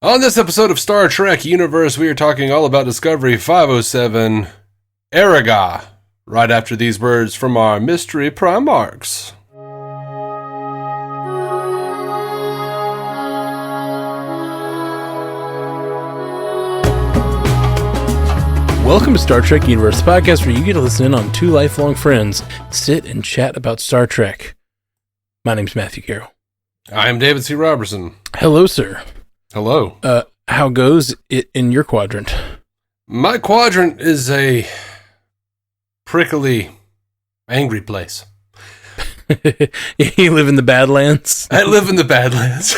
On this episode of Star Trek Universe, we are talking all about Discovery 507, Erigah, right after these words from our mystery Primarchs. Welcome to Star Trek Universe, the podcast where you get to listen in on two lifelong friends sit and chat about Star Trek. My name's Matthew Carroll. I'm David C. Roberson. Hello, sir. Hello. How goes it in your quadrant? My quadrant is a prickly, angry place. You live in the Badlands? I live in the Badlands.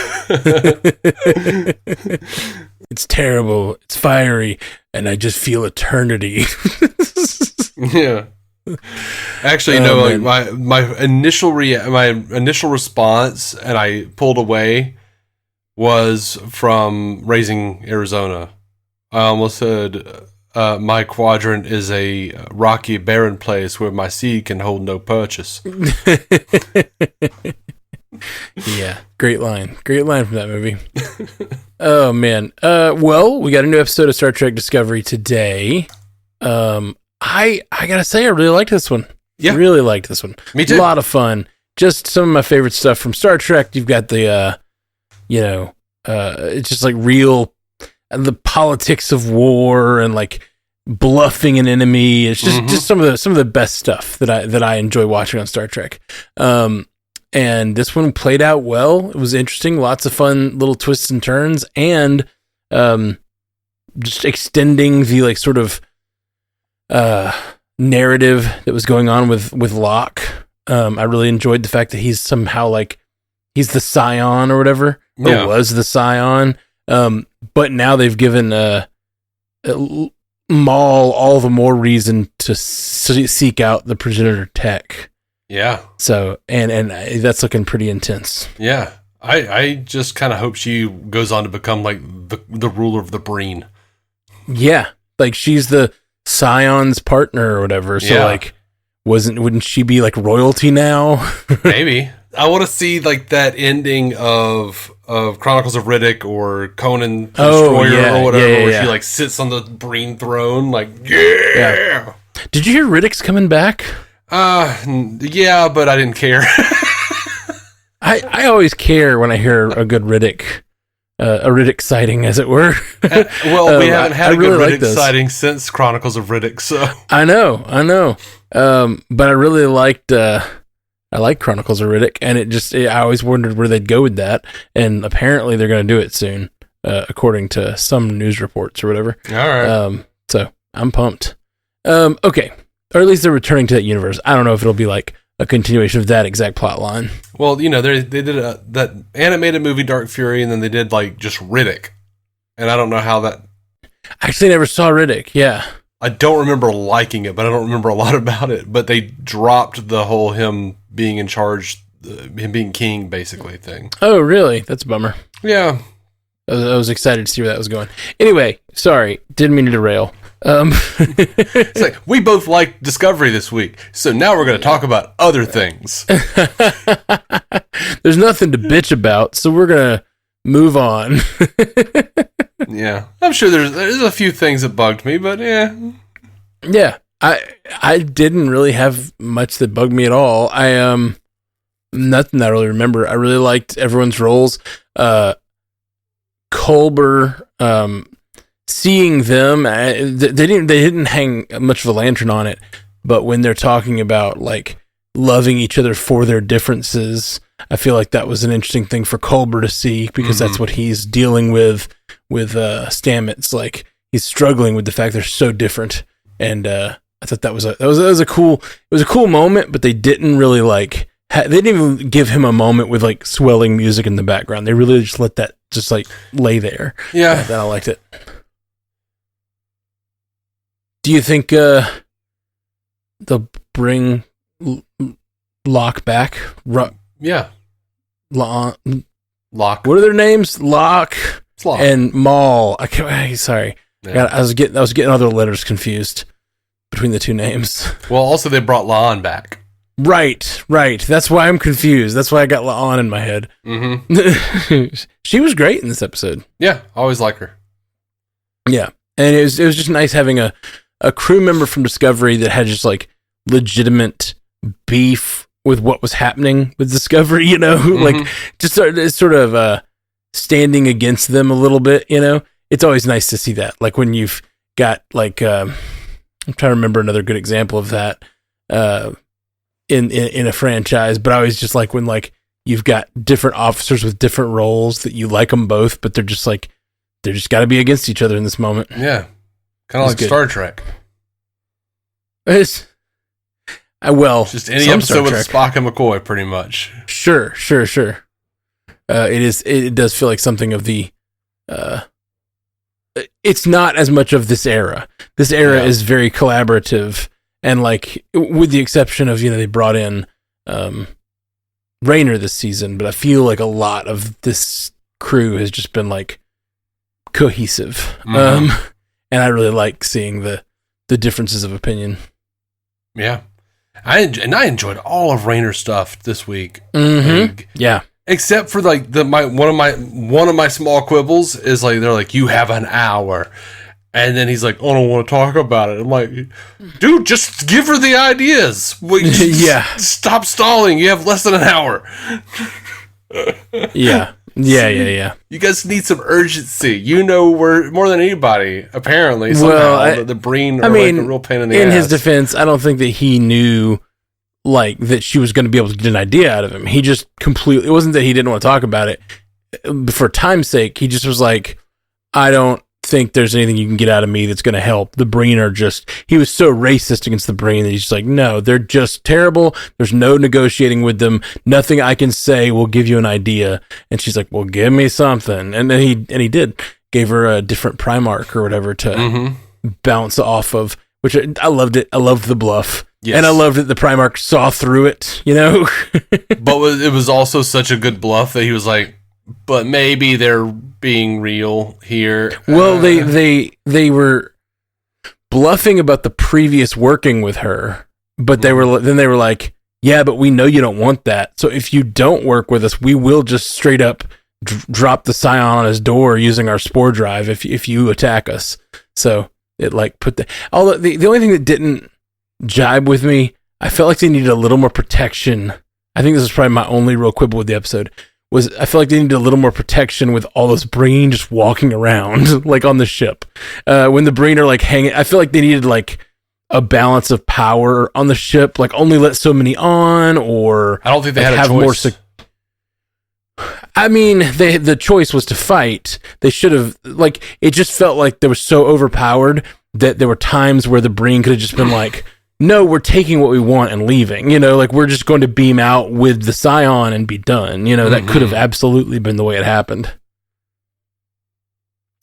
It's terrible. It's fiery. And I just feel eternity. Yeah. Actually, no. Like my initial response, and I pulled away, was from Raising Arizona. I almost said, "My quadrant is a rocky, barren place where my seed can hold no purchase." Yeah, great line from that movie. Oh man. Well, we got a new episode of Star Trek Discovery today. I gotta say, I really liked this one. Yeah, really liked this one. Me too. A lot of fun. Just some of my favorite stuff from Star Trek. You've got the, it's just like real, the politics of war and like bluffing an enemy. It's just some of the best stuff that I enjoy watching on Star Trek. And this one played out well. It was interesting. Lots of fun little twists and turns, and just extending the like sort of narrative that was going on with Locke. I really enjoyed the fact that he's somehow like he's the Scion or whatever, or was the Scion. But now they've given Maul all the more reason to seek out the progenitor tech. Yeah. So and that's looking pretty intense. Yeah. I just kind of hope she goes on to become like the ruler of the Breen. Yeah. Like she's the Scion's partner or whatever. So like wouldn't she be like royalty now? Maybe. I want to see like that ending of Chronicles of Riddick or Conan the Destroyer or whatever, where she like sits on the Breen throne, like yeah. Did you hear Riddick's coming back? Yeah, but I didn't care. I always care when I hear a good Riddick, a Riddick sighting, as it were. Well, we haven't had a good Riddick sighting since Chronicles of Riddick, so I know. But I really liked. I like Chronicles of Riddick, and I always wondered where they'd go with that, and apparently they're going to do it soon, according to some news reports or whatever. All right. So I'm pumped. Okay. Or at least they're returning to that universe. I don't know if it'll be like a continuation of that exact plot line. Well, they did that animated movie Dark Fury, and then they did like just Riddick. And I don't know how that... I actually never saw Riddick, yeah. I don't remember liking it, but I don't remember a lot about it. But they dropped the whole him being in charge, him being king, basically, thing. Oh, really? That's a bummer. Yeah. I was excited to see where that was going. Anyway, sorry. Didn't mean to derail. It's like we both liked Discovery this week, so now we're going to talk about other things. There's nothing to bitch about, so we're going to move on. Yeah, I'm sure there's a few things that bugged me, but yeah. I didn't really have much that bugged me at all. Nothing that I really remember. I really liked everyone's roles. Culber, seeing them, they didn't hang much of a lantern on it, but when they're talking about like loving each other for their differences, I feel like that was an interesting thing for Culber to see, because that's what he's dealing with Stamets. Like he's struggling with the fact they're so different, and I thought that was a cool moment, but they didn't really like they didn't even give him a moment with like swelling music in the background. They really just let that just like lay there. Yeah, I liked it. Do you think they'll bring Locke back? Yeah. Locke. What are their names? Locke and Maul. Sorry. Yeah. I was getting other letters confused between the two names. Well, also they brought Lon back. Right. That's why I'm confused. That's why I got on in my head. Mm-hmm. She was great in this episode. Yeah, always like her. Yeah, and it was just nice having a crew member from Discovery that had just like legitimate beef with what was happening with Discovery. You know, like just sort of standing against them a little bit. You know, it's always nice to see that. Like when you've got like I'm trying to remember another good example of that. In a franchise, but I always just like when like you've got different officers with different roles that you like them both, but they're just got to be against each other in this moment. Yeah, kind of like good. Star Trek. Just any episode with Spock and McCoy, pretty much. Sure. It does feel like something of the. It's not as much of this era. This era is very collaborative. And like, with the exception of, they brought in Reno this season, but I feel like a lot of this crew has just been like cohesive. And I really like seeing the differences of opinion. Yeah. I enjoyed all of Rayner's stuff this week. Yeah. Except for like one of my small quibbles is like, they're like, you have an hour. And then he's like, I don't want to talk about it. I'm like, dude, just give her the ideas. Yeah. Stop stalling. You have less than an hour. Yeah. You guys need some urgency. We're more than anybody, apparently. Somehow, the Breen are like a real pain in the ass. In his defense, I don't think that he knew like that she was going to be able to get an idea out of him. He just completely, it wasn't that he didn't want to talk about it. For time's sake, he just was like, I don't think there's anything you can get out of me that's going to help. The Breen are he was so racist against the Breen that he's just like, no, they're just terrible. There's no negotiating with them. Nothing I can say will give you an idea. And she's like, well, give me something. And then he did. Gave her a different Primarch or whatever to bounce off of, which I loved it. I loved the bluff. Yes. And I loved that the Primarch saw through it, But it was also such a good bluff that he was like, but maybe they're being real here. Well, they were bluffing about the previous working with her, but they were like, yeah, but we know you don't want that. So if you don't work with us, we will just straight up drop the Scion on his door using our spore drive if you attack us. So it like put the only thing that didn't jibe with me, I felt like they needed a little more protection. I think this is probably my only real quibble with the episode. I feel like they needed a little more protection with all those Breen just walking around, like on the ship. When the Breen are like hanging, I feel like they needed like a balance of power on the ship, like only let so many on, or I don't think they had a choice. I mean, the choice was to fight. They should have, like, it just felt like they were so overpowered that there were times where the Breen could have just been like, no, we're taking what we want and leaving, like we're just going to beam out with the Scion and be done. That could have absolutely been the way it happened.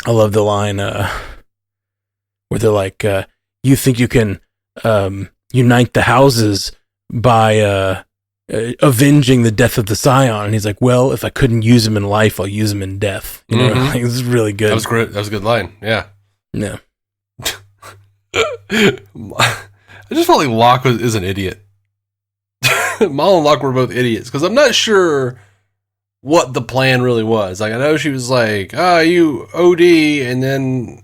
I love the line where they're like, you think you can unite the houses by avenging the death of the Scion? And he's like, well, if I couldn't use him in life, I'll use him in death. Like, this is really good. That was great. That was a good line. Yeah. Yeah. I just felt like Locke is an idiot. Mal and Locke were both idiots because I'm not sure what the plan really was. Like, I know she was like, you OD, and then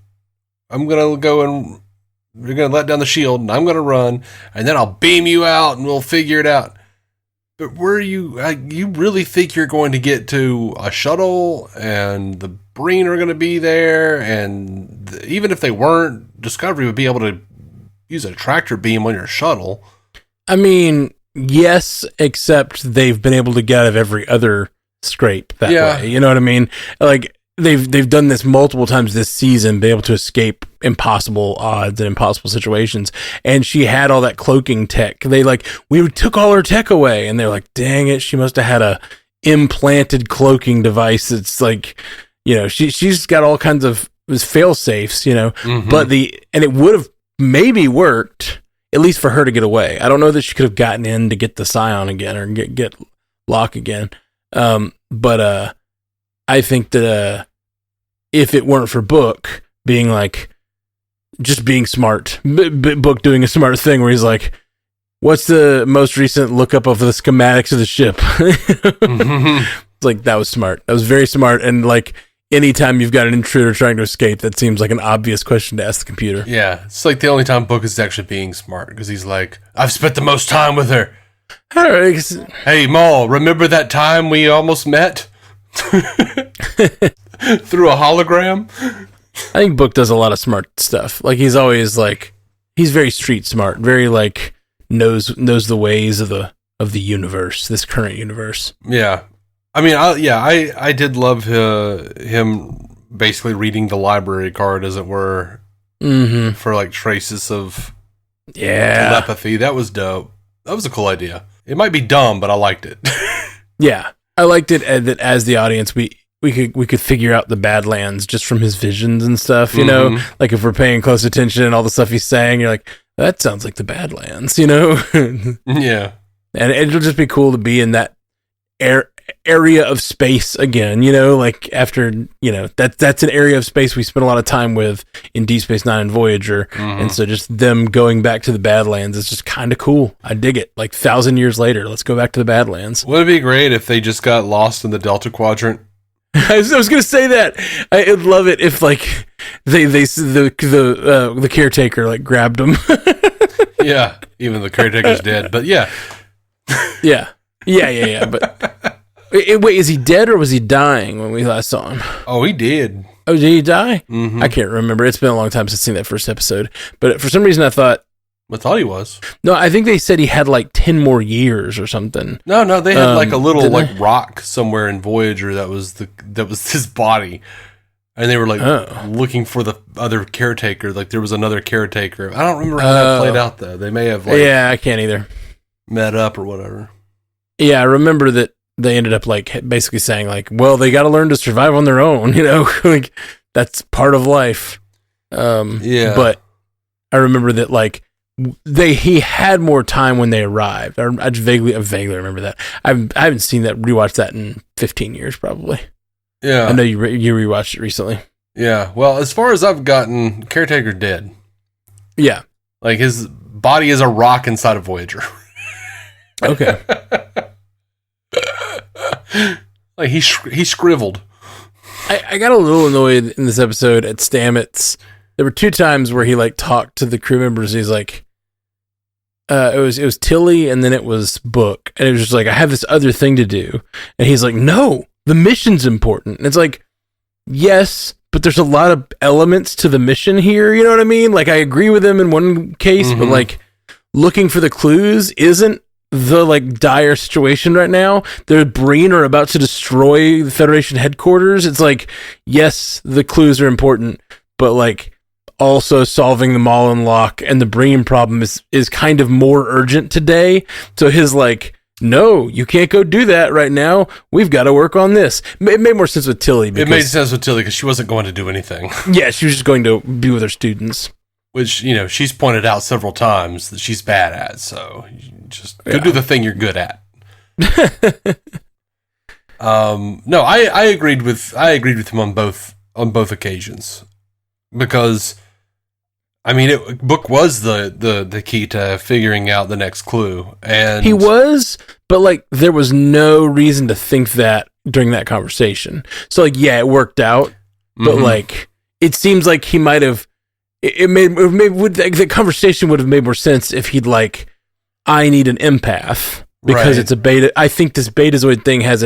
I'm going to go and you're going to let down the shield, and I'm going to run, and then I'll beam you out, and we'll figure it out. But you really think you're going to get to a shuttle, and the Breen are going to be there, and even if they weren't, Discovery would be able to use a tractor beam on your shuttle. I mean, yes, except they've been able to get out of every other scrape that way. You know what I mean? Like, they've done this multiple times this season, been able to escape impossible odds and impossible situations. And she had all that cloaking tech. We took all her tech away, and they're like, dang it, she must have had a implanted cloaking device. It's like, she's got all kinds of fail safes, but and it would have maybe worked, at least for her to get away. I don't know that she could have gotten in to get the Scion again or get Locke again. But I think that if it weren't for Book being like, just being smart, Book doing a smart thing where he's like, what's the most recent lookup of the schematics of the ship? It's like, that was smart. That was very smart. And like, anytime you've got an intruder trying to escape, that seems like an obvious question to ask the computer. Yeah, it's like the only time Book is actually being smart, because he's like, I've spent the most time with her. Hey, Maul, remember that time we almost met? Through a hologram? I think Book does a lot of smart stuff. Like, he's always like, he's very street smart, very like, knows the ways of the universe, this current universe. Yeah. I mean, I did love him basically reading the library card, as it were, for like traces of telepathy. That was dope. That was a cool idea. It might be dumb, but I liked it. Yeah, I liked it that as the audience, we could figure out the Badlands just from his visions and stuff. You know, like if we're paying close attention and all the stuff he's saying, you're like, that sounds like the Badlands. You know? Yeah, and it'll just be cool to be in that area of space again, you know, like after, you know, that's an area of space we spent a lot of time with in Deep Space Nine and Voyager, and so just them going back to the Badlands is just kind of cool. I dig it. Like 1,000 years later, let's go back to the Badlands. Would it be great if they just got lost in the Delta Quadrant? I was gonna say that. I'd love it if like the caretaker like grabbed them. Yeah, even the caretaker's dead, but yeah. Yeah. But wait, is he dead or was he dying when we last saw him? Oh, he did. Oh, did he die? I can't remember. It's been a long time since I've seen that first episode. But for some reason, I thought he was. No, I think they said he had like 10 more years or something. No, they had like a little like rock somewhere in Voyager that was his body. And they were like looking for the other caretaker. Like there was another caretaker. I don't remember how that played out though. They may have I can't either. Met up or whatever. Yeah, I remember that they ended up like basically saying like, well, they got to learn to survive on their own, you know, like that's part of life. But I remember that like he had more time when they arrived. I vaguely remember that. I haven't seen that, rewatched that in 15 years probably. Yeah, I know you rewatched it recently. Yeah, well, as far as I've gotten, caretaker dead. Yeah, like his body is a rock inside of Voyager. Okay. Like he scribbled. I got a little annoyed in this episode at Stamets. There were 2 times where he like talked to the crew members. He's like, it was Tilly and then it was Book, and it was just like, I have this other thing to do, and he's like, no, the mission's important. And it's like, yes, but there's a lot of elements to the mission here. You know what I mean? Like I agree with him in one case, but like looking for the clues isn't the like dire situation right now. The Breen are about to destroy the Federation headquarters. It's like, yes, the clues are important, but like also solving the Maul lock and the Breen problem is kind of more urgent today. So his like, no, you can't go do that right now. We've got to work on this. It made more sense with Tilly. It made sense with Tilly because she wasn't going to do anything. Yeah, she was just going to be with her students. Which, you know, she's pointed out several times that she's bad at, so just go do the thing you're good at. No, I agreed with him on both occasions. Because I mean, Book was the key to figuring out the next clue. And he was, but like there was no reason to think that during that conversation. So like, yeah, it worked out, but like it seems like he might have the conversation would have made more sense if he'd like, I need an empath because it's a beta. I think this Betazoid thing has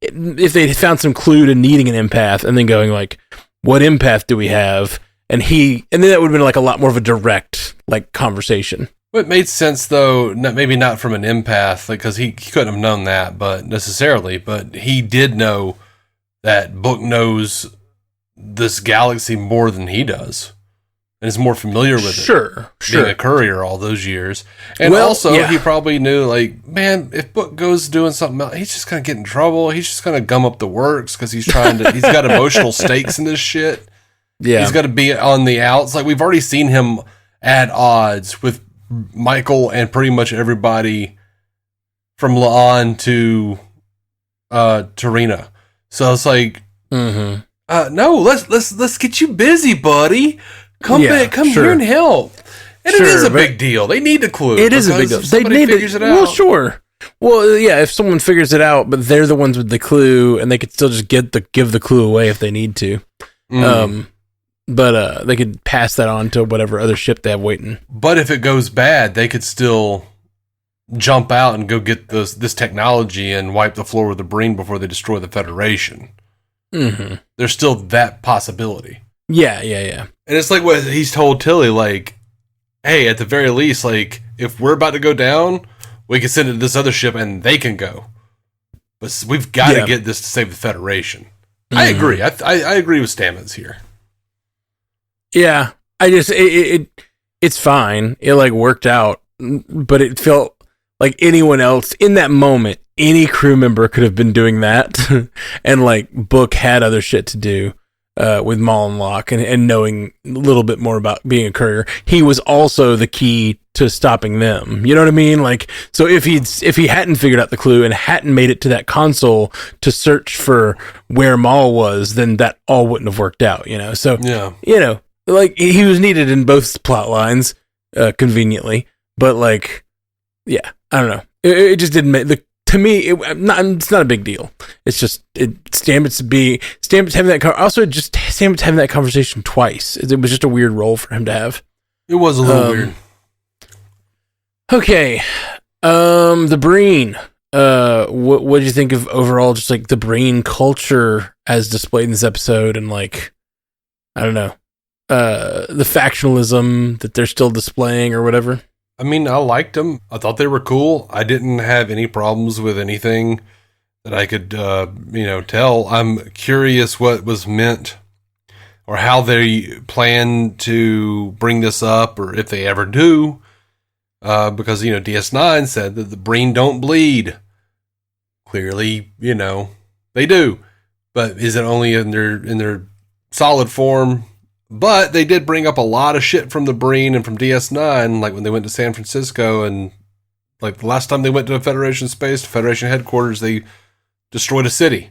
if they found some clue to needing an empath and then going like, what empath do we have? And then that would have been like a lot more of a direct like conversation. Well, it made sense though, maybe not from an empath, because he couldn't have known that, but he did know that Book knows this galaxy more than he does. And is more familiar with it. Being a courier all those years. And he probably knew, like, man, if Book goes doing something else, he's just going to get in trouble. He's just going to gum up the works because he's got emotional stakes in this shit. Yeah. He's got to be on the outs. Like, we've already seen him at odds with Michael and pretty much everybody from La'an to Reno. So it's like, no, let's get you busy, buddy. Come here and help. And it is a big deal. They need a clue. It is a big deal. They need figures it out. Well, sure. Well, yeah, if someone figures it out, but they're the ones with the clue, and they could still just give the clue away if they need to. But they could pass that on to whatever other ship they have waiting. But if it goes bad, they could still jump out and go get this technology and wipe the floor with the Breen before they destroy the Federation. Mm-hmm. There's still that possibility. Yeah. And it's like what he's told Tilly, like, hey, at the very least, like, if we're about to go down, we can send it to this other ship and they can go. But we've got to get this to save the Federation. Mm-hmm. I agree. I agree with Stamets here. Yeah. It's fine. It, like, worked out. But it felt like anyone else in that moment, any crew member could have been doing that. And, like, Book had other shit to do. With Maul and Locke and knowing a little bit more about being a courier. He was also the key to stopping them. You know what I mean? Like, so if he hadn't figured out the clue and hadn't made it to that console to search for where Maul was, then that all wouldn't have worked out, you know? So, you know, like, he was needed in both plot lines, conveniently, but, like, yeah, I don't know. It just didn't make to me, it's not a big deal. It's just Stamets having that conversation twice. It was just a weird role for him to have. It was a little weird. Okay, the Breen. What did you think of overall, just like the Breen culture as displayed in this episode, and like, I don't know, the factionalism that they're still displaying or whatever? I mean, I liked them. I thought they were cool. I didn't have any problems with anything that I could, tell. I'm curious what was meant or how they plan to bring this up, or if they ever do. Because, DS9 said that the Breen don't bleed. Clearly, they do. But is it only in their solid form? But they did bring up a lot of shit from the Breen and from DS9, like when they went to San Francisco, and like the last time they went to Federation space, Federation headquarters, they destroyed a city.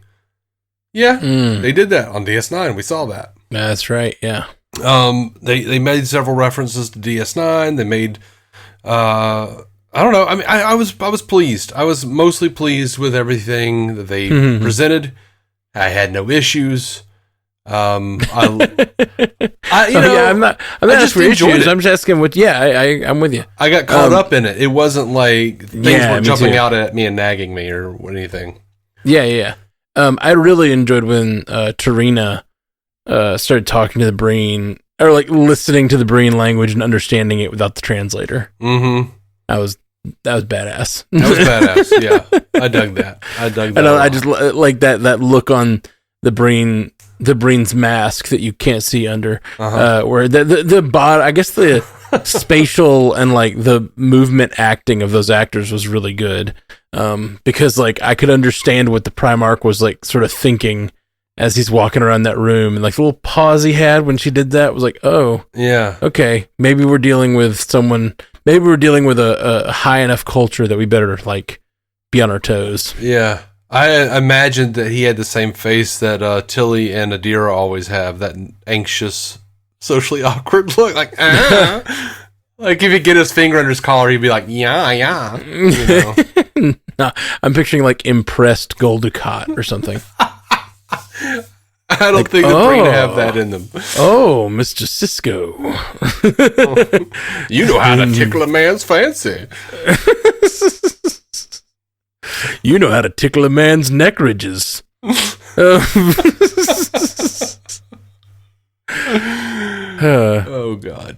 Yeah, they did that on DS9. We saw that. That's right. Yeah. They made several references to DS9. They made, I don't know. I mean, I was pleased. I was mostly pleased with everything that they presented. I had no issues. I'm not just for issues. I'm just asking what. Yeah, I'm with you. I got caught up in it. It wasn't like things were jumping out at me and nagging me or anything. Yeah. I really enjoyed when Tarina started talking to the Breen, or like listening to the Breen language and understanding it without the translator. Mm-hmm. That was badass. That was badass. Yeah, I dug that. And I just like that look on the Breen's mask that you can't see under, where the bot, I guess the spatial and like the movement acting of those actors was really good, because like I could understand what the Primarch was like sort of thinking as he's walking around that room, and like the little pause he had when she did that was like, oh yeah, okay, maybe we're dealing with a high enough culture that we better like be on our toes. Yeah. I imagined that he had the same face that Tilly and Adira always have, that anxious, socially awkward look, like, like if you get his finger under his collar, he'd be like, yeah. No, I'm picturing like impressed Gul Dukat or something. I don't think the Breen have that in them. Oh, Mr. Cisco. You know how to tickle a man's fancy. You know how to tickle a man's neck ridges. Oh, God.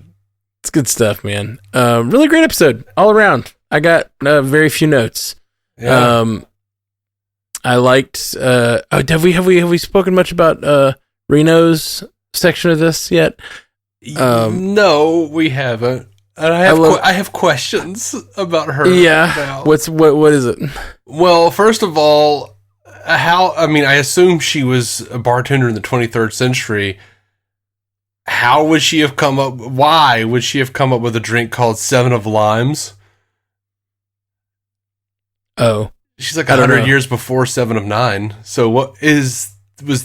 It's good stuff, man. Really great episode all around. I got very few notes. Yeah. I liked... have we spoken much about Reno's section of this yet? No, we haven't. And I have questions about her. Yeah. What is it? Well, first of all, I assume she was a bartender in the 23rd century. Why would she have come up with a drink called Seven of Limes? Oh. She's like 100 years before Seven of Nine. So was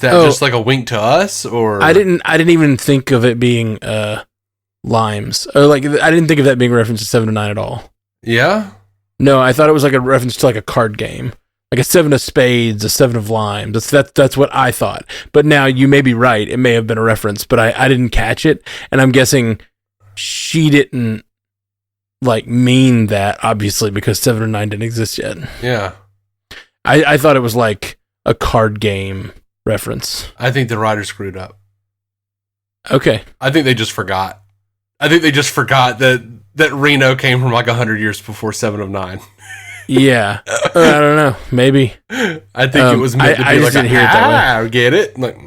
that just like a wink to us, or? I didn't even think of it being limes. Like, I didn't think of that being a reference to 7 of 9 at all. Yeah? No, I thought it was like a reference to like a card game. Like a 7 of spades, a 7 of limes. That's what I thought. But now you may be right. It may have been a reference, but I didn't catch it. And I'm guessing she didn't like mean that, obviously, because 7 of 9 didn't exist yet. Yeah. I thought it was like a card game reference. I think the writer screwed up. Okay. I think they just forgot. I think they just forgot that Reno came from like 100 years before 7 of 9. Yeah. I don't know. Maybe. I think it was meant to be like, didn't hear it that way. Get it? Like,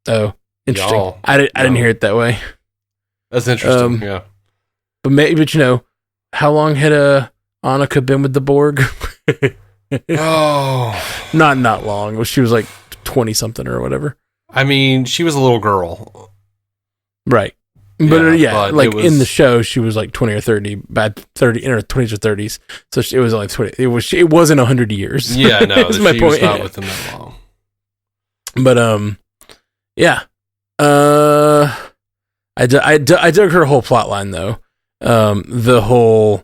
oh, interesting. Y'all, I didn't hear it that way. That's interesting, yeah. But you know, how long had Annika been with the Borg? Oh. Not long. She was like 20-something or whatever. I mean, she was a little girl. Right. But but like in the show, she was like 20 or 30, bad 30 in her 20s or 30s. So it was only 20. It wasn't 100 years. Yeah, no, that's my point. Was not with them that long. But yeah. I dug her whole plot line though. The whole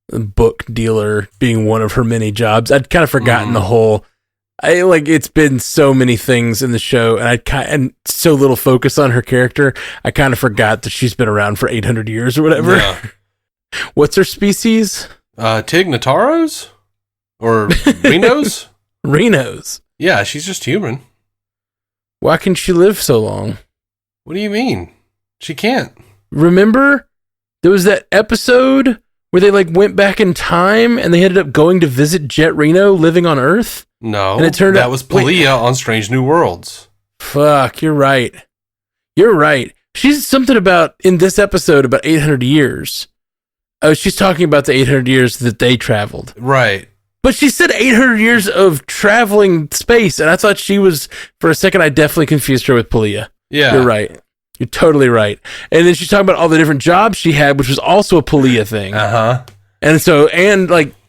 book dealer being one of her many jobs. I'd kind of forgotten the whole. It's been so many things in the show, and so little focus on her character. I kind of forgot that she's been around for 800 years or whatever. Yeah. What's her species? Tig Notaros? Or Renos? Renos. Yeah, she's just human. Why can she live so long? What do you mean? She can't. Remember? There was that episode where they went back in time and they ended up going to visit Jet Reno living on Earth? No, and it turned that was Pelia on Strange New Worlds. Fuck, you're right. You're right. She's something about, in this episode, about 800 years. Oh, she's talking about the 800 years that they traveled. Right. But she said 800 years of traveling space, and I thought she was, for a second, I definitely confused her with Pelia. Yeah. You're right. You're totally right. And then she's talking about all the different jobs she had, which was also a Pelia thing. Uh-huh. And so,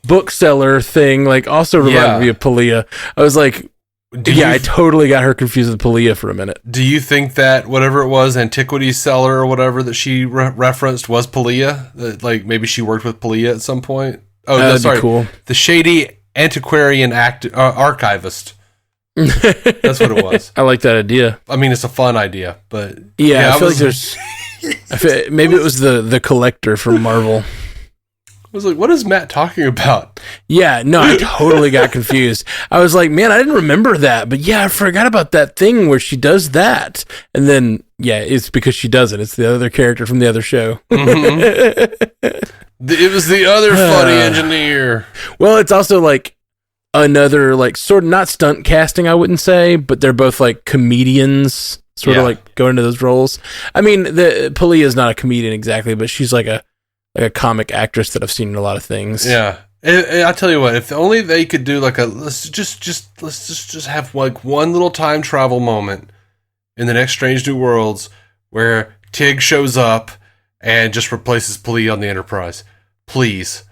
bookseller thing, also reminded me of Pelia. I was like, I totally got her confused with Pelia for a minute. Do you think that whatever it was, antiquities seller or whatever that she referenced was Pelia? Maybe she worked with Pelia at some point? Oh, no, sorry. Cool. The shady antiquarian archivist. That's what it was. I like that idea. I mean, it's a fun idea, but... Yeah, I feel like there's... maybe it was the collector from Marvel. I was like, what is Matt talking about? Yeah, no, I totally got confused. I was like, man, I didn't remember that. But yeah, I forgot about that thing where she does that. And then, yeah, it's because she does it. It's the other character from the other show. Mm-hmm. It was the other funny engineer. Well, it's also another, sort of not stunt casting, I wouldn't say, but they're both comedians, sort of go into those roles. I mean, Pelia is not a comedian exactly, but she's like a comic actress that I've seen in a lot of things. Yeah. And I'll tell you what, if only they could do let's just have one little time travel moment in the next Strange New Worlds where Tig shows up and just replaces Pelia on the Enterprise. Please.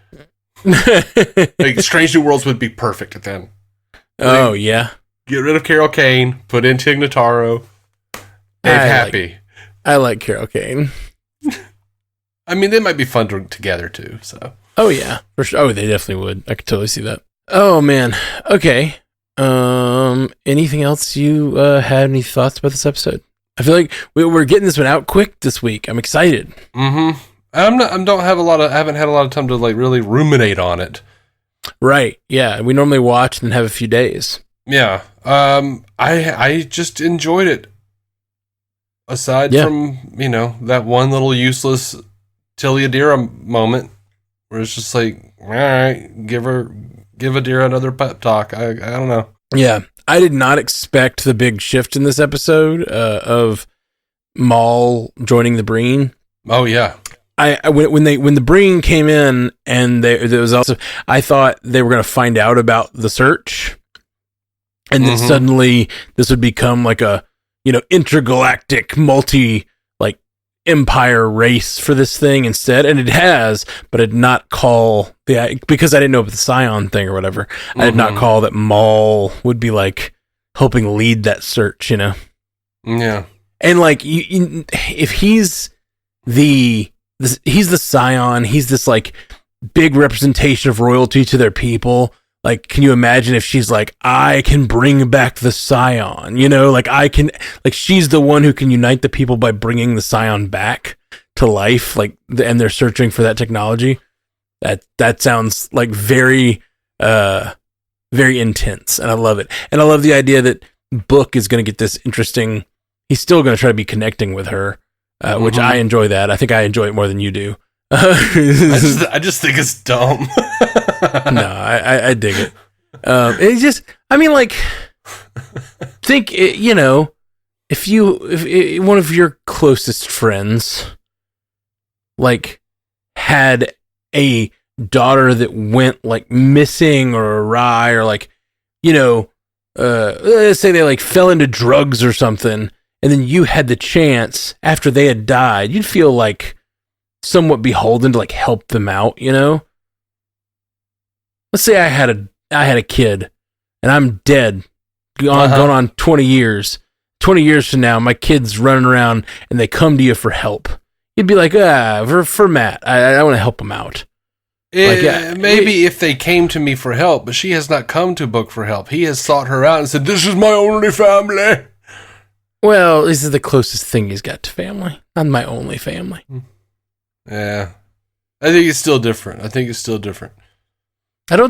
Strange New Worlds would be perfect then. Oh, yeah. Get rid of Carroll Kane, put in Tig Notaro. Dave Happy. I like Carroll Kane. I mean, they might be fun together too. So. Oh yeah, for sure. Oh, they definitely would. I could totally see that. Oh man. Okay. Anything else you had any thoughts about this episode? I feel like we're getting this one out quick this week. I'm excited. Mm-hmm. I haven't had a lot of time to really ruminate on it. Right. Yeah. We normally watch and then have a few days. Yeah. I just enjoyed it. Aside from that one little useless Tiliadira moment where it's just all right, give Adira another pep talk. I don't know. Yeah. I did not expect the big shift in this episode of Maul joining the Breen. Oh yeah. When the Breen came in and there was also, I thought they were going to find out about the search and then suddenly this would become a intergalactic multi empire race for this thing instead, and it has, but I did not call because I didn't know about the Scion thing or whatever. I did not call that Maul would be helping lead that search, Yeah. And if he's he's the scion. He's this like big representation of royalty to their people. Like, can you imagine if she's like, I can bring back the scion, you know, like she's the one who can unite the people by bringing the scion back to life. Like, and they're searching for that technology. That sounds like very, very intense. And I love it. And I love the idea that Book is going to get this interesting. He's still going to try to be connecting with her, which I enjoy that. I think I enjoy it more than you do. I just think it's dumb. No, I dig it. It's just, I mean, like, think, you know, if one of your closest friends, like, had a daughter that went, like, missing or awry, or, like, you know, let's say they, like, fell into drugs or something, and then you had the chance, after they had died, you'd feel, like, somewhat beholden to, like, help them out, you know? Let's say I had a kid, and I'm dead, going on 20 years. 20 years from now, my kid's running around, and they come to you for help. You'd be like, for Matt, I want to help him out. Maybe if they came to me for help, but she has not come to Book for help. He has sought her out and said, "This is my only family." Well, this is the closest thing he's got to family. Not my only family. Yeah. I think it's still different. I don't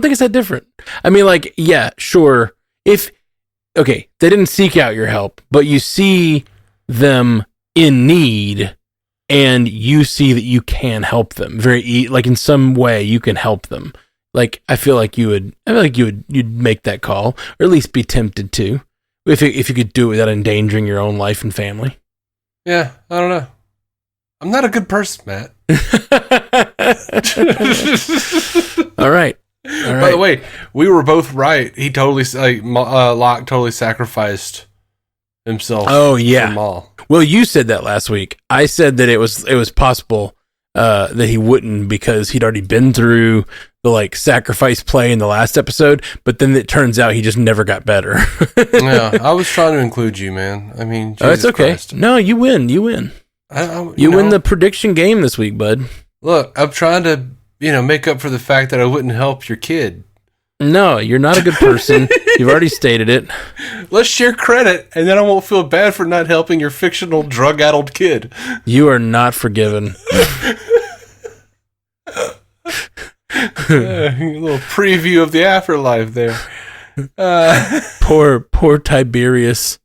think it's that different. I mean, like, yeah, sure. They didn't seek out your help, but you see them in need, and you see that you can help them like in some way you can help them. Like, I feel like you'd make that call, or at least be tempted to, if you could do it without endangering your own life and family. Yeah, I don't know. I'm not a good person, Matt. All right. By the way, we were both right. He totally, Locke totally sacrificed himself. Oh yeah. For Maul. Well, you said that last week. I said that it was possible that he wouldn't, because he'd already been through the like sacrifice play in the last episode. But then it turns out he just never got better. Yeah, I was trying to include you, man. I mean, Jesus it's okay. Christ. No, you win. You win the prediction game this week, bud. Look, I'm trying to, make up for the fact that I wouldn't help your kid. No, you're not a good person. You've already stated it. Let's share credit, and then I won't feel bad for not helping your fictional drug-addled kid. You are not forgiven. A little preview of the afterlife there. Poor Tiberius.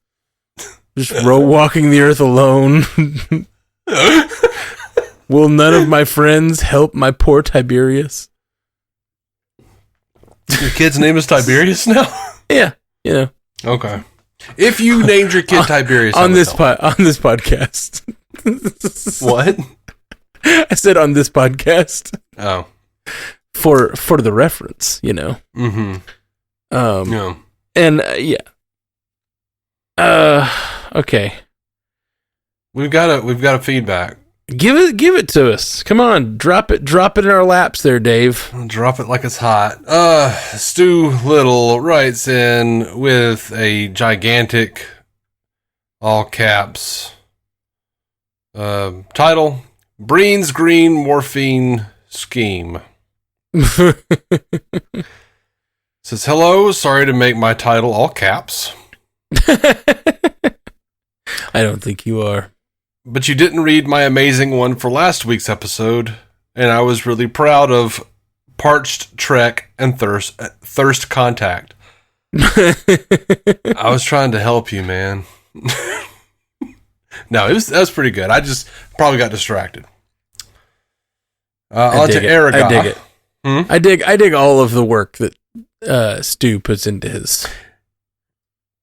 Just walking the earth alone. Will none of my friends help my poor Tiberius? Your kid's name is Tiberius now? Yeah, Okay. If you named your kid Tiberius on this podcast. What? I said on this podcast. Oh. For the reference, Mm-hmm. Yeah. And okay. We've got a feedback. Give it to us. Come on, drop it in our laps there, Dave. I'll drop it like it's hot. Stu Little writes in with a gigantic, all caps, title: Breen's Green Morphine Scheme. Says, hello, sorry to make my title all caps. I don't think you are. But you didn't read my amazing one for last week's episode, and I was really proud of Parched Trek and Thirst Contact. I was trying to help you, man. No, that was pretty good. I just probably got distracted. On to Erigah. I dig it. I dig all of the work that Stu puts into his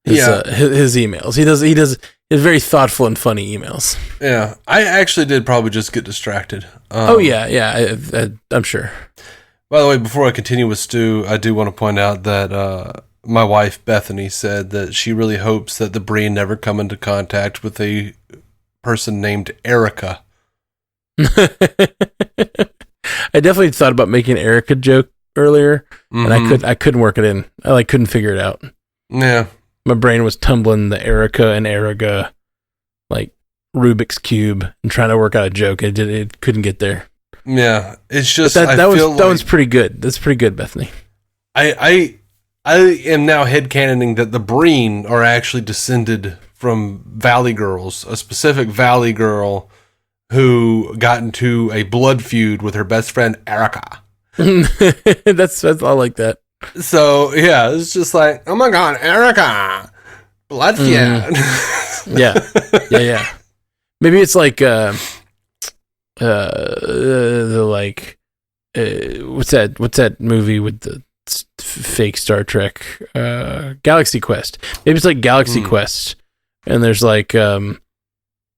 emails. He does very thoughtful and funny emails. Yeah, I actually did probably just get distracted. I'm sure. By the way, before I continue with Stu, I do want to point out that my wife Bethany said that she really hopes that the Breen never come into contact with a person named Erika. I definitely thought about making an Erika joke earlier, and I couldn't work it in. I couldn't figure it out. Yeah. My brain was tumbling the Erika and Erigah Rubik's Cube and trying to work out a joke. It couldn't get there. Yeah, it's just that one's pretty good. That's pretty good, Bethany. I am now headcanoning that the Breen are actually descended from Valley Girls, a specific Valley girl who got into a blood feud with her best friend Erigah. that's I like that. So yeah, it's just like, oh my god, Erigah, blood feud. Yeah. Maybe it's like what's that movie with the fake Star Trek, Galaxy Quest. Maybe it's like Galaxy Quest, and there's like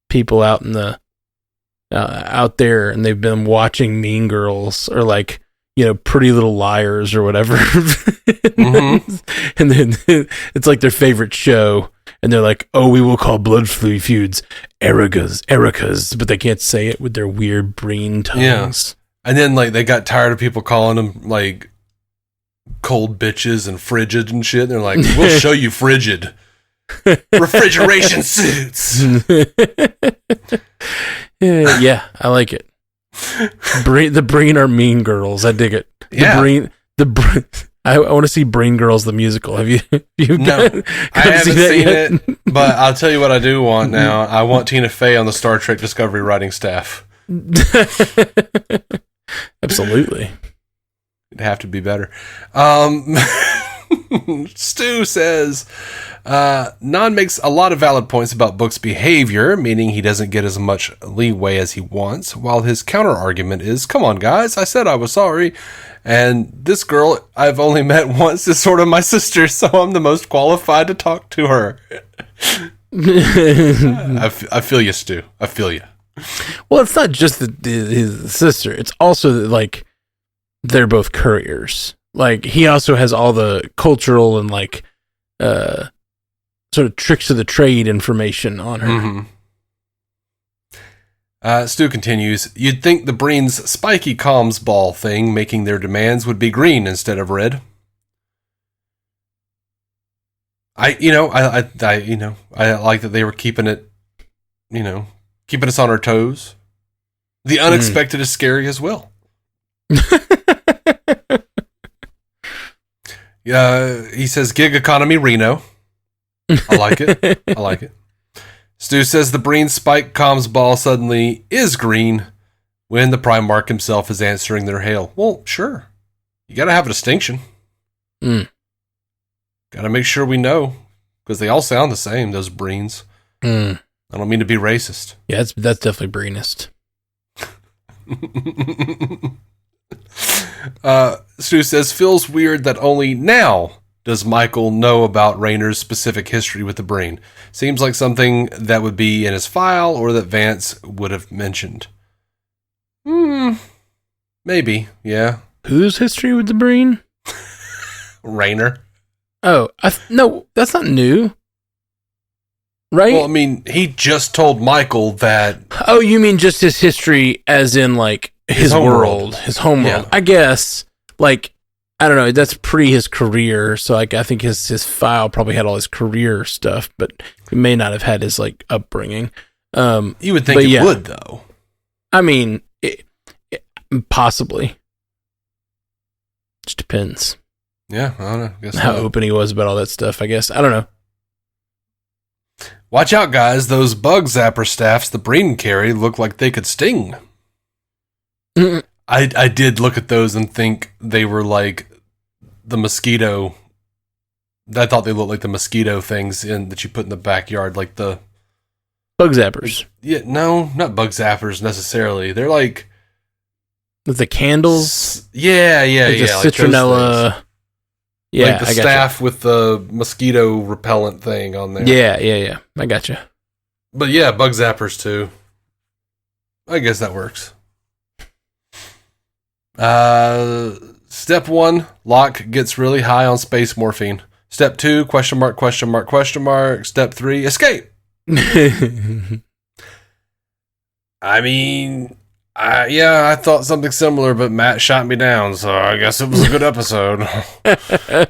people out in the out there, and they've been watching Mean Girls or like, you know, Pretty Little Liars or whatever. And then it's like their favorite show, and they're like, oh, we will call blood feuds Ericas, but they can't say it with their weird Breen tongues. Yeah. And then like they got tired of people calling them like cold bitches and frigid and shit. And they're like, we'll show you frigid refrigeration suits. Yeah, I like it. The Breen are Mean Girls. I dig it. I want to see Breen Girls the musical. Have you? No, I haven't seen it. But I'll tell you what I do want now. I want Tina Fey on the Star Trek Discovery writing staff. Absolutely. It'd have to be better. Stu says, Non makes a lot of valid points about Book's behavior, meaning he doesn't get as much leeway as he wants, while his counter-argument is, come on, guys, I said I was sorry, and this girl I've only met once is sort of my sister, so I'm the most qualified to talk to her. I feel you, Stu. I feel you. Well, it's not just his sister. It's also like they're both couriers. Like he also has all the cultural and like sort of tricks of the trade information on her. Mm-hmm. Stu continues, you'd think the Breen's spiky comms ball thing making their demands would be green instead of red. I like that they were keeping it, keeping us on our toes. The unexpected is scary as well. He says gig economy Reno. I like it. Stu says the Breen spike comms ball suddenly is green when the Primarch himself is answering their hail. Well, sure. You gotta have a distinction. Gotta make sure we know, because they all sound the same, those Breens. I don't mean to be racist. Yeah, that's definitely Breenist. Stu says, feels weird that only now does Michael know about Raynor's specific history with the Breen. Seems like something that would be in his file or that Vance would have mentioned. Maybe, yeah. Whose history with the Breen? Raynor. Oh, no, that's not new. Right? Well, I mean, he just told Michael that... Oh, you mean just his history as in, like, his world, his home world. I guess, like, I don't know, that's pre his career, so like I think his file probably had all his career stuff, but it may not have had his like upbringing. You would think it would, though. I mean, possibly. Just depends. Yeah, I don't know. Guess how open he was about all that stuff, I guess. I don't know. Watch out, guys. Those bug zapper staffs the Breen carry look like they could sting. I did look at those and think they were like the mosquito. I thought they looked like the mosquito things that you put in the backyard, like the bug zappers. Yeah, no, not bug zappers necessarily. They're like with the candles. Yeah, like the citronella. Like yeah, like the staff with the mosquito repellent thing on there. Yeah. I gotcha. But yeah, bug zappers too. I guess that works. Step 1, Locke gets really high on space morphine. Step 2, question mark. Step 3, escape. I mean, I thought something similar, but Matt shot me down, so I guess it was a good episode. I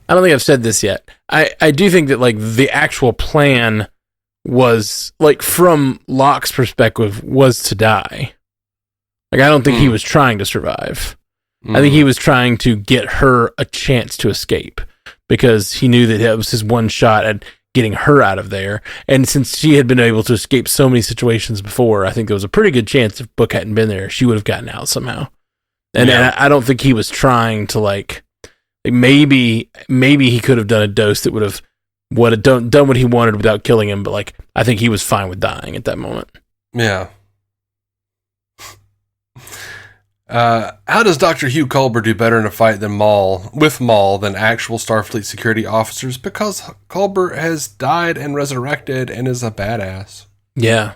don't think I've said this yet. I do think that like the actual plan was, like, from Locke's perspective, was to die. Like, I don't think he was trying to survive. I think he was trying to get her a chance to escape because he knew that it was his one shot at getting her out of there. And since she had been able to escape so many situations before, I think there was a pretty good chance if Book hadn't been there, she would have gotten out somehow. And I don't think he was trying to, like maybe he could have done a dose that would have done what he wanted without killing him. But, like, I think he was fine with dying at that moment. Yeah. How does Dr. Hugh Culber do better in a fight with Maul than actual Starfleet security officers? Because Culber has died and resurrected and is a badass. Yeah.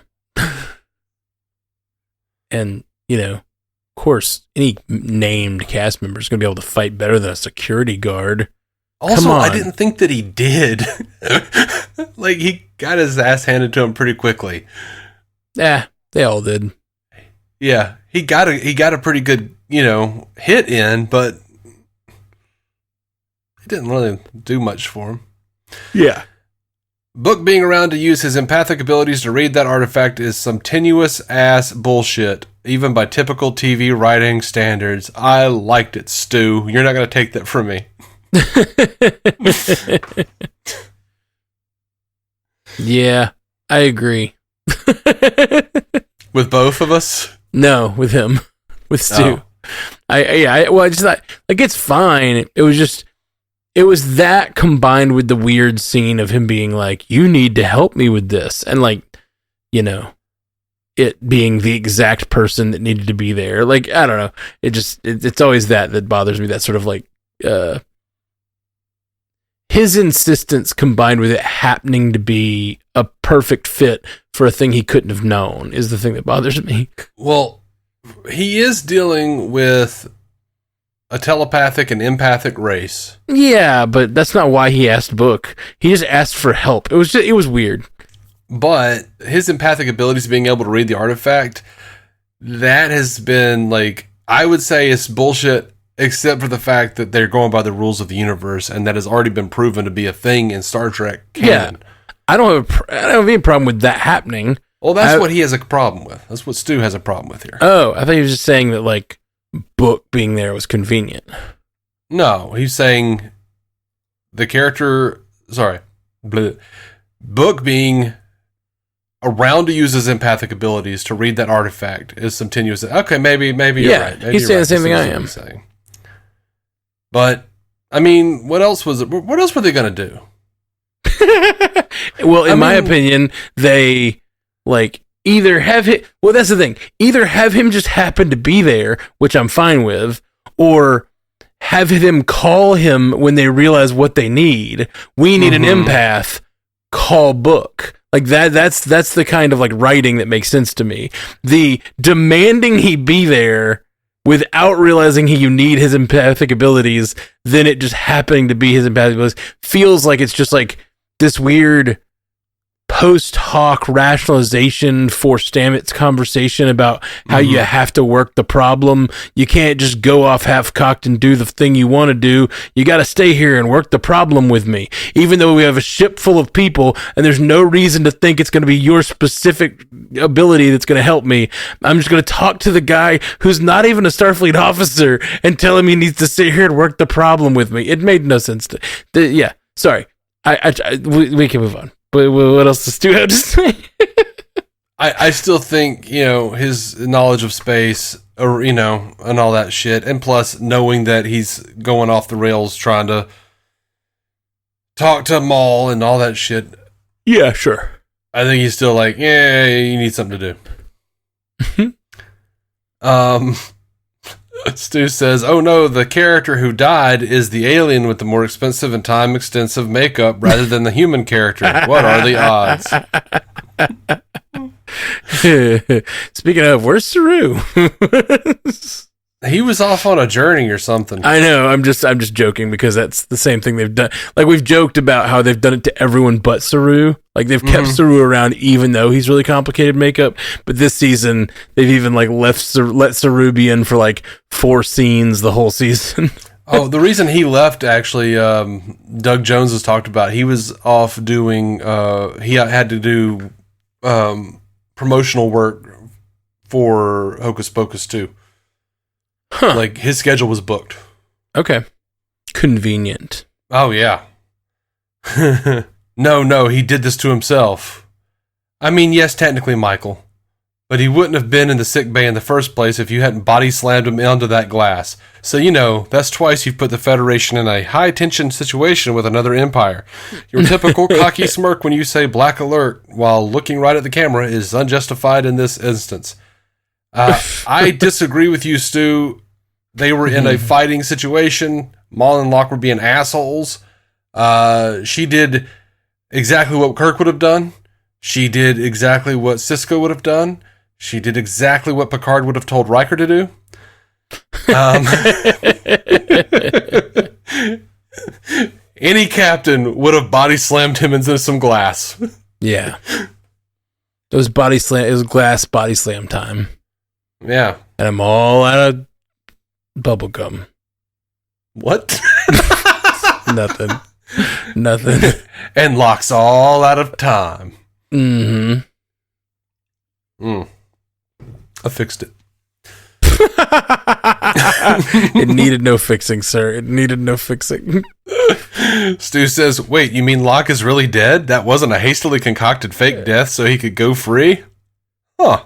And, of course, any named cast member is going to be able to fight better than a security guard. Also, I didn't think that he did. Like, he got his ass handed to him pretty quickly. Yeah, they all did. Yeah, he got a pretty good, hit in, but it didn't really do much for him. Yeah. Book being around to use his empathic abilities to read that artifact is some tenuous ass bullshit, even by typical TV writing standards. I liked it, Stu. You're not going to take that from me. Yeah, I agree. With both of us? No, with him, with Stu. I just thought, like, it's fine. It was that combined with the weird scene of him being like, "You need to help me with this," and, like, it being the exact person that needed to be there. Like, I don't know. It's always that bothers me. That sort of, like, his insistence combined with it happening to be a perfect fit for a thing he couldn't have known is the thing that bothers me. Well, he is dealing with a telepathic and empathic race. Yeah, but that's not why he asked Book. He just asked for help. It was weird. But his empathic abilities, being able to read the artifact, that has been, like, I would say it's bullshit, except for the fact that they're going by the rules of the universe, and that has already been proven to be a thing in Star Trek canon. Yeah. I don't have any problem with that happening. Well, that's what he has a problem with. That's what Stu has a problem with here. Oh, I thought he was just saying that, like, Book being there was convenient. No, he's saying the character... Sorry. Book being around to use his empathic abilities to read that artifact is some tenuous... Okay, maybe you're right. Maybe he's saying the same thing I am. But, I mean, what else were they going to do? Well, in my opinion, they, like, either have him... Well, that's the thing. Either have him just happen to be there, which I'm fine with, or have them call him when they realize what they need. We need an empath. Call Book. Like, that's the kind of, like, writing that makes sense to me. The demanding he be there without realizing you need his empathic abilities, then it just happening to be his empathic abilities, feels like it's just, like, this weird post hoc rationalization for Stamets conversation about how you have to work the problem. You can't just go off half-cocked and do the thing you want to do. You got to stay here and work the problem with me. Even though we have a ship full of people and there's no reason to think it's going to be your specific ability that's going to help me, I'm just going to talk to the guy who's not even a Starfleet officer and tell him he needs to sit here and work the problem with me. It made no sense. Yeah, sorry. We can move on. But what else does Stu have to say? I still think, his knowledge of space, or, and all that shit, and plus knowing that he's going off the rails trying to talk to Maul and all that shit. Yeah, sure. I think he's still like, yeah, you need something to do. Stu says, "Oh no, the character who died is the alien with the more expensive and time-extensive makeup rather than the human character. What are the odds?" Speaking of, where's Saru? He was off on a journey or something. I know. I'm just joking because that's the same thing they've done. Like, we've joked about how they've done it to everyone but Saru. Like, they've kept Saru around even though he's really complicated makeup. But this season, they've even, like, let Saru be in for, like, 4 scenes the whole season. Oh, the reason he left, actually, Doug Jones has talked about. He was off doing. He had to do promotional work for Hocus Pocus 2. Huh. Like his schedule was booked. Okay. Convenient. Oh yeah. No, he did this to himself. I mean, yes, technically, Michael. But he wouldn't have been in the sick bay in the first place if you hadn't body slammed him onto that glass. So, that's twice you've put the Federation in a high-tension situation with another empire. Your typical cocky smirk when you say black alert while looking right at the camera is unjustified in this instance. I disagree with you, Stu. They were in a fighting situation. Maul and Locke were being assholes. She did exactly what Kirk would have done. She did exactly what Sisko would have done. She did exactly what Picard would have told Riker to do. Any captain would have body slammed him into some glass. Yeah. It was glass body slam time. Yeah. And I'm all out of bubble gum. What? Nothing. And Locke's all out of time. Mm-hmm. I fixed it. It needed no fixing, sir. It needed no fixing. Stu says, wait, you mean Locke is really dead? That wasn't a hastily concocted fake death so he could go free? Huh.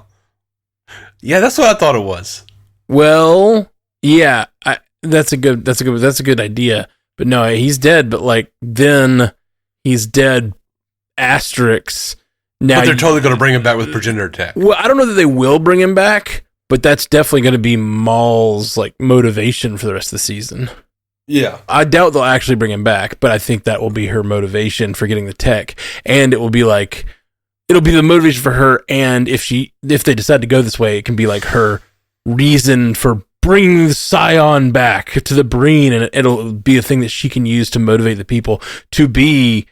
Yeah, that's what I thought it was. Well, yeah, that's a good idea. But no, he's dead, but then he's dead asterisk. Now, but they're totally going to bring him back with progenitor tech. Well, I don't know that they will bring him back, but that's definitely going to be Maul's motivation for the rest of the season. Yeah. I doubt they'll actually bring him back, but I think that will be her motivation for getting the tech. And it will be it'll be the motivation for her, and if they decide to go this way, it can be her reason for bringing the Scion back to the Breen, and it'll be a thing that she can use to motivate the people to be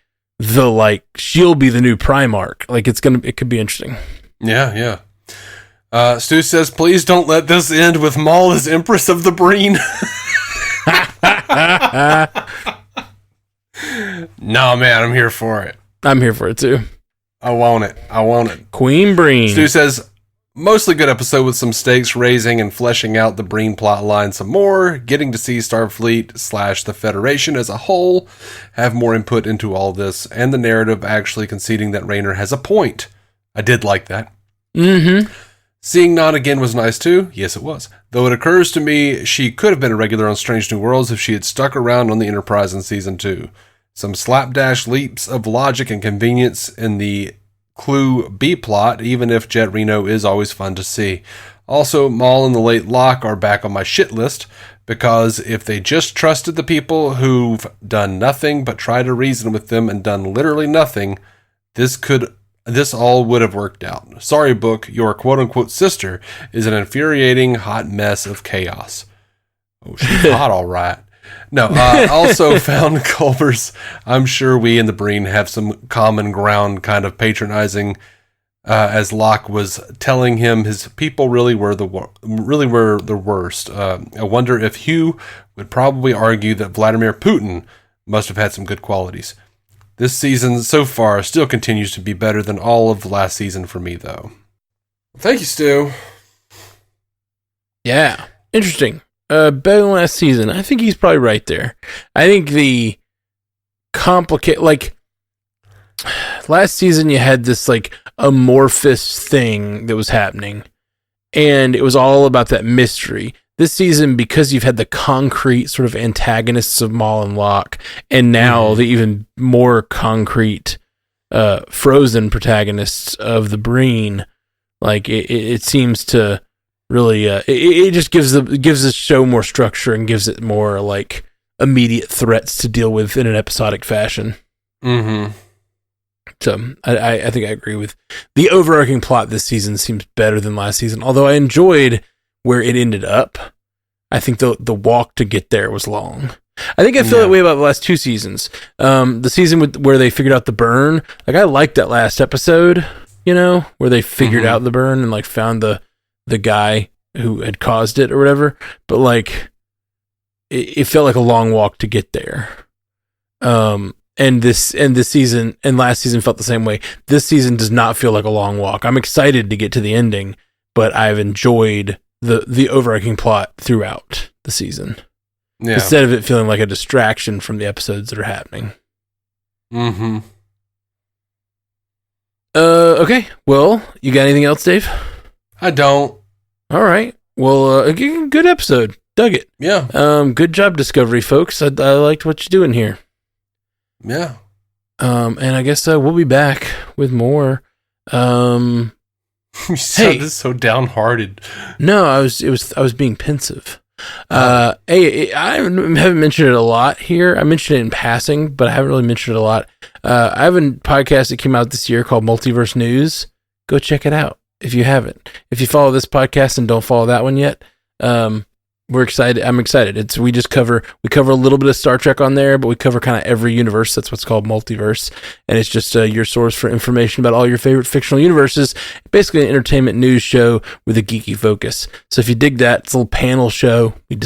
she'll be the new Primarch. It could be interesting. Yeah. Stu says, please don't let this end with Maul as Empress of the Breen. No, man, I'm here for it. I'm here for it too. I want it. Queen Breen. Stu says, mostly good episode with some stakes raising and fleshing out the Breen plot line some more, getting to see Starfleet / the Federation as a whole have more input into all this, and the narrative actually conceding that Rayner has a point. I did like that. Mm-hmm. Seeing Nhan again was nice too. Yes, it was. Though it occurs to me she could have been a regular on Strange New Worlds if she had stuck around on the Enterprise in Season 2. Some slapdash leaps of logic and convenience in the Clue B-plot, even if Jet Reno is always fun to see. Also, Maul and the late Locke are back on my shit list, because if they just trusted the people who've done nothing but try to reason with them and done literally nothing, this all would have worked out. Sorry, book, your quote-unquote sister is an infuriating hot mess of chaos. Oh, she's hot, all right. No, also found Culver's, I'm sure we in the Breen have some common ground kind of patronizing, as Locke was telling him his people really were the worst. I wonder if Hugh would probably argue that Vladimir Putin must have had some good qualities. This season so far still continues to be better than all of last season for me, though. Thank you, Stu. Yeah, interesting. Better than last season. I think he's probably right there. I think the last season you had this amorphous thing that was happening, and it was all about that mystery. This season, because you've had the concrete sort of antagonists of Maul and Locke, and now the even more concrete frozen protagonists of the Breen, it seems to really it just gives the show more structure and gives it more immediate threats to deal with in an episodic fashion. Mm-hmm. So I think I agree with the overarching plot. This season seems better than last season, although I enjoyed where it ended up. I think the walk to get there was long. I think I feel that way about the last two seasons. The season where they figured out the burn, I liked that last episode, where they figured out the burn and found the guy who had caused it or whatever. But it felt like a long walk to get there. And this season and last season felt the same way. This season does not feel like a long walk. I'm excited to get to the ending, but I've enjoyed the overarching plot throughout the season. Yeah. Instead of it feeling like a distraction from the episodes that are happening. Mm-hmm. Okay. Well, you got anything else, Dave? I don't. All right. Well, good episode. Dug it. Yeah. Good job, Discovery folks. I liked what you're doing here. Yeah. And I guess we'll be back with more. You sounded so downhearted. No, I was being pensive. Hey, I haven't mentioned it a lot here. I mentioned it in passing, but I haven't really mentioned it a lot. I have a podcast that came out this year called Multiverse News. Go check it out if you haven't. If you follow this podcast and don't follow that one yet, we're excited. I'm excited. We cover a little bit of Star Trek on there, but we cover kind of every universe. That's what's called Multiverse. And it's just your source for information about all your favorite fictional universes. Basically an entertainment news show with a geeky focus. So if you dig that, it's a little panel show. We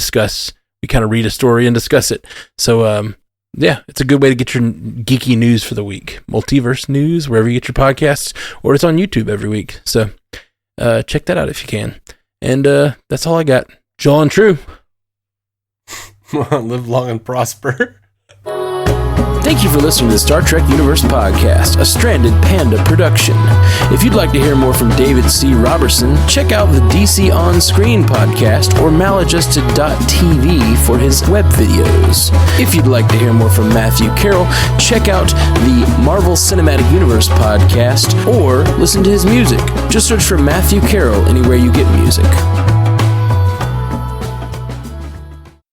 kind of read a story and discuss it. So, yeah, it's a good way to get your geeky news for the week. Multiverse News, wherever you get your podcasts, or it's on YouTube every week. So, check that out if you can. And, that's all I got. Joel and True. Live long and prosper. Thank you for listening to the Star Trek Universe Podcast, a Stranded Panda production. If you'd like to hear more from David C. Roberson, check out the DC On Screen podcast or maladjusted.tv for his web videos. If you'd like to hear more from Matthew Carroll, check out the Marvel Cinematic Universe podcast or listen to his music. Just search for Matthew Carroll anywhere you get music.